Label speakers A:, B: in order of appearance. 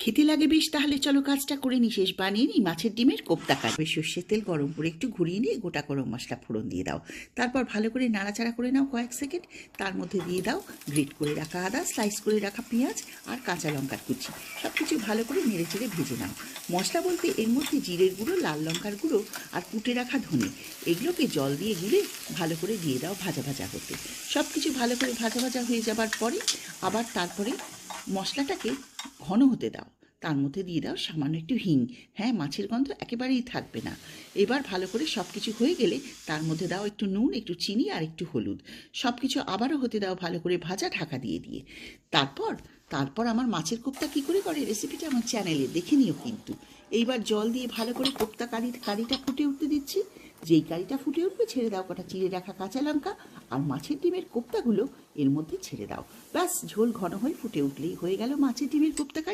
A: খেতে লাগে বেশ, তাহলে চলো কাজটা করে নি। শেষ বানিয়ে নিই মাছের ডিমের কোপ্তা কাটবে। সর্ষের তেল গরম করে একটু ঘুরিয়ে নিয়ে গোটা গরম মশলা ফোড়ন দিয়ে দাও। তারপর ভালো করে নাড়াচাড়া করে নাও কয়েক সেকেন্ড। তার মধ্যে দিয়ে দাও গ্রেট করে রাখা আদা, স্লাইস করে রাখা পেঁয়াজ আর কাঁচা লঙ্কার কুচি। সব কিছু ভালো করে নেড়ে চেড়ে ভেজে নাও। মশলা বলতে এর মধ্যে জিরের গুঁড়ো, লাল লঙ্কার গুঁড়ো আর কুটে রাখা ধনে, এগুলোকে জল দিয়ে গুলে ভালো করে দিয়ে দাও ভাজা ভাজা হতে। সব কিছু ভালো করে ভাজা ভাজা হয়ে যাবার পরে আবার তারপরে মশলাটাকে ঘন হতে দাও। তার মধ্যে দিয়ে দাও সামান্য একটু হিং। হ্যাঁ, মাছের গন্ধ একেবারেই থাকবে না। এবার ভালো করে সব কিছু হয়ে গেলে তার মধ্যে দাও একটু নুন, একটু চিনি আর একটু হলুদ। সব কিছু আবারও হতে দাও ভালো করে ভাজা, ঢাকা দিয়ে দিয়ে। তারপর তারপর আমার মাছের কোপ্তা কী করে করে রেসিপিটা আমার চ্যানেলে দেখে নিও কিন্তু। এইবার জল দিয়ে ভালো করে কোপ্তা কারিটা ফুটে উঠতে দিচ্ছি। যেই কারিটা ফুটে উঠবে ছেড়ে দাও কটা চিড়ে রাখা কাঁচা লঙ্কা আর মাছের ডিমের কোপ্তাগুলো এর মধ্যে ছেড়ে দাও। ব্যাস, ঝোল ঘন হয়ে ফুটে উঠলেই হয়ে গেল মাছের ডিমের কোপ্তা।